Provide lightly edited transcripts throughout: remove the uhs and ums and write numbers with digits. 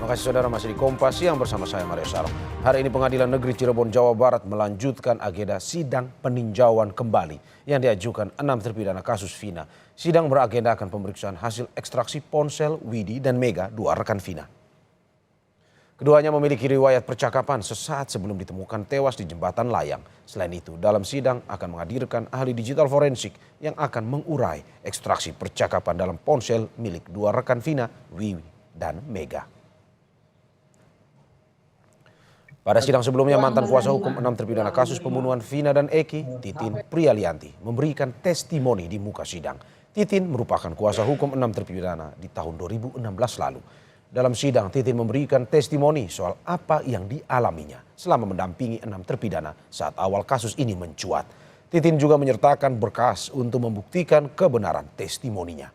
Terima kasih saudara masih di Kompas Siang bersama saya Mario Sarong. Hari ini Pengadilan Negeri Cirebon, Jawa Barat melanjutkan agenda sidang peninjauan kembali yang diajukan 6 terpidana kasus Vina. Sidang beragendakan pemeriksaan hasil ekstraksi ponsel Widi dan Mega, 2 rekan Vina. Keduanya memiliki riwayat percakapan sesaat sebelum ditemukan tewas di jembatan layang. Selain itu, dalam sidang akan menghadirkan ahli digital forensik yang akan mengurai ekstraksi percakapan dalam ponsel milik 2 rekan Vina, Wiwi dan Mega. Pada sidang sebelumnya, mantan kuasa hukum 6 terpidana kasus pembunuhan Vina dan Eki, Titin Prialianti, memberikan testimoni di muka sidang. Titin merupakan kuasa hukum 6 terpidana di tahun 2016 lalu. Dalam sidang, Titin memberikan testimoni soal apa yang dialaminya selama mendampingi 6 terpidana saat awal kasus ini mencuat. Titin juga menyertakan berkas untuk membuktikan kebenaran testimoninya.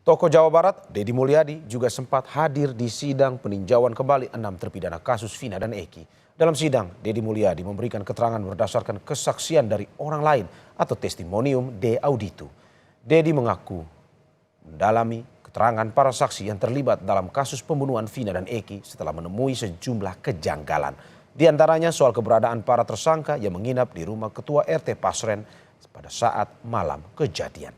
Tokoh Jawa Barat, Deddy Mulyadi, juga sempat hadir di sidang peninjauan kembali 6 terpidana kasus Vina dan Eki. Dalam sidang, Deddy Mulyadi memberikan keterangan berdasarkan kesaksian dari orang lain atau testimonium de auditu. Deddy mengaku mendalami keterangan para saksi yang terlibat dalam kasus pembunuhan Vina dan Eki setelah menemui sejumlah kejanggalan. Di antaranya soal keberadaan para tersangka yang menginap di rumah Ketua RT Pasren pada saat malam kejadian.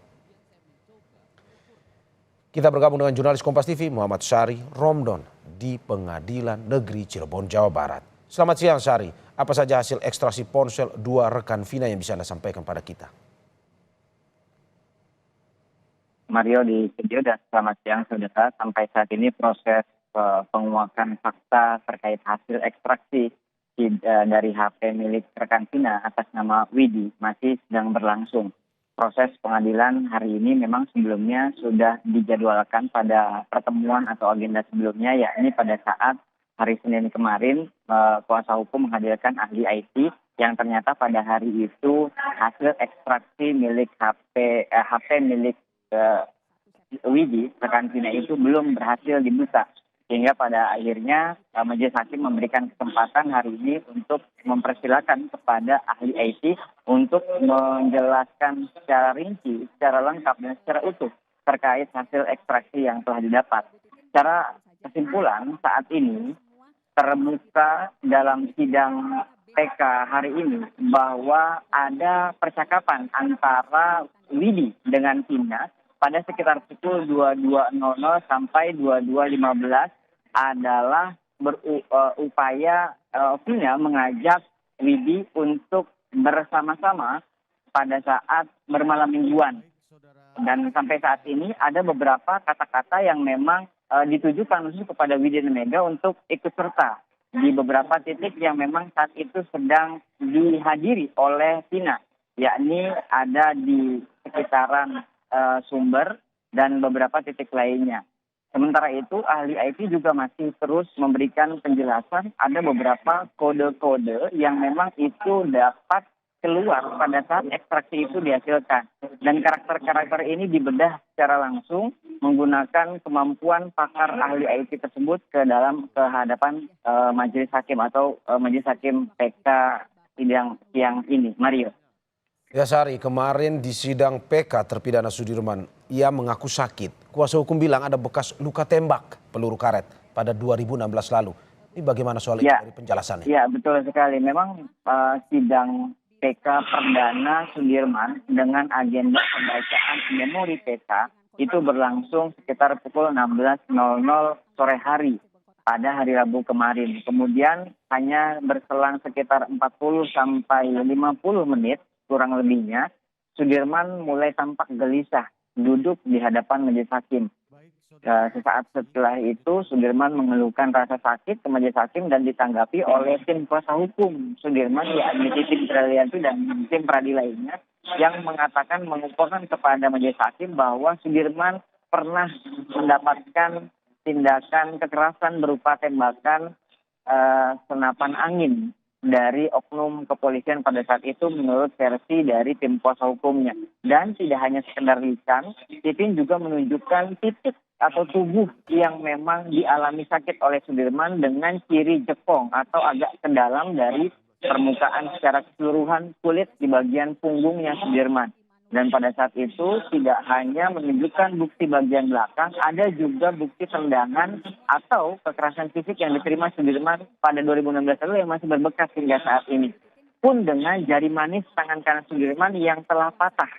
Kita bergabung dengan jurnalis Kompas TV Muhammad Syari Romdon di Pengadilan Negeri Cirebon, Jawa Barat. Selamat siang Syari, apa saja hasil ekstraksi ponsel 2 rekan Vina yang bisa Anda sampaikan pada kita? Mario di studio dan selamat siang saudara. Sampai saat ini proses penguakan fakta terkait hasil ekstraksi dari HP milik rekan Vina atas nama Widi masih sedang berlangsung. Proses pengadilan hari ini memang sebelumnya sudah dijadwalkan pada pertemuan atau agenda sebelumnya, yakni pada saat hari Senin kemarin kuasa hukum menghadirkan ahli IT yang ternyata pada hari itu hasil ekstraksi milik HP milik Widi rekan Vina itu belum berhasil dibuka. Sehingga pada akhirnya majelis hakim memberikan kesempatan hari ini untuk mempersilahkan kepada ahli IT untuk menjelaskan secara rinci, secara lengkap dan secara utuh terkait hasil ekstraksi yang telah didapat. Secara kesimpulan saat ini terbuka dalam sidang PK hari ini bahwa ada percakapan antara Widi dengan Vina pada sekitar pukul 22.00 sampai 22.15 adalah berupaya Vina mengajak Widi untuk bersama-sama pada saat bermalam mingguan. Dan sampai saat ini ada beberapa kata-kata yang memang ditujukan khusus kepada Widi dan Mega untuk ikut serta di beberapa titik yang memang saat itu sedang dihadiri oleh Vina, yakni ada di sekitaran Sumber dan beberapa titik lainnya. Sementara itu ahli IT juga masih terus memberikan penjelasan ada beberapa kode-kode yang memang itu dapat keluar pada saat ekstraksi itu dihasilkan. Dan karakter-karakter ini dibedah secara langsung menggunakan kemampuan pakar ahli IT tersebut ke hadapan majelis hakim atau majelis hakim PK yang ini. Mario. Ya Syari, kemarin di sidang PK terpidana Sudirman, ia mengaku sakit. Kuasa hukum bilang ada bekas luka tembak peluru karet pada 2016 lalu. Ini bagaimana soal itu dari penjelasannya? Ya, betul sekali. Memang sidang PK perdana Sudirman dengan agenda pembacaan memori PK itu berlangsung sekitar pukul 16.00 sore hari pada hari Rabu kemarin. Kemudian hanya berselang sekitar 40 sampai 50 menit kurang lebihnya, Sudirman mulai tampak gelisah duduk di hadapan majelis hakim. Sesaat setelah itu Sudirman mengeluhkan rasa sakit ke majelis hakim dan ditanggapi oleh tim kuasa hukum Sudirman, yakni Titin Prialianti dan tim Pradila lainnya, yang mengatakan mengumpulkan kepada majelis hakim bahwa Sudirman pernah mendapatkan tindakan kekerasan berupa tembakan senapan angin dari oknum kepolisian pada saat itu menurut versi dari tim kuasa hukumnya. Dan tidak hanya sekedar lisan, Titin juga menunjukkan titik atau tubuh yang memang dialami sakit oleh Sudirman dengan ciri jepong atau agak ke dalam dari permukaan secara keseluruhan kulit di bagian punggungnya Sudirman. Dan pada saat itu tidak hanya menunjukkan bukti bagian belakang, ada juga bukti tendangan atau kekerasan fisik yang diterima Sudirman pada 2016 lalu yang masih berbekas hingga saat ini. Pun dengan jari manis tangan kanan Sudirman yang telah patah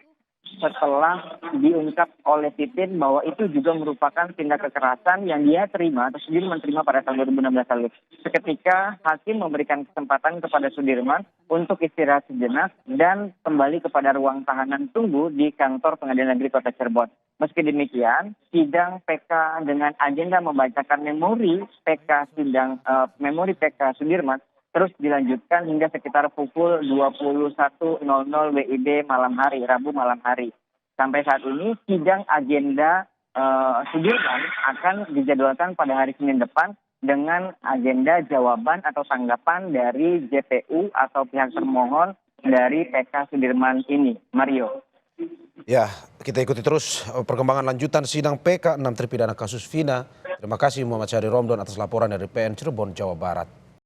setelah diungkap oleh Titin bahwa itu juga merupakan tindak kekerasan yang dia terima atau Sudirman terima pada tahun 2016 lalu. Seketika hakim memberikan kesempatan kepada Sudirman untuk istirahat sejenak dan kembali kepada ruang tahanan tunggu di kantor Pengadilan Negeri Kota Cirebon. Meski demikian, sidang PK dengan agenda membacakan memori PK Sudirman terus dilanjutkan hingga sekitar pukul 21.00 WIB malam hari, Rabu malam hari. Sampai saat ini sidang agenda Sudirman akan dijadwalkan pada hari Senin depan dengan agenda jawaban atau tanggapan dari JPU atau pihak termohon dari PK Sudirman ini. Mario. Ya, kita ikuti terus perkembangan lanjutan sidang PK 6 terpidana kasus Vina. Terima kasih Muhammad Syahri Romdon atas laporan dari PN Cirebon, Jawa Barat.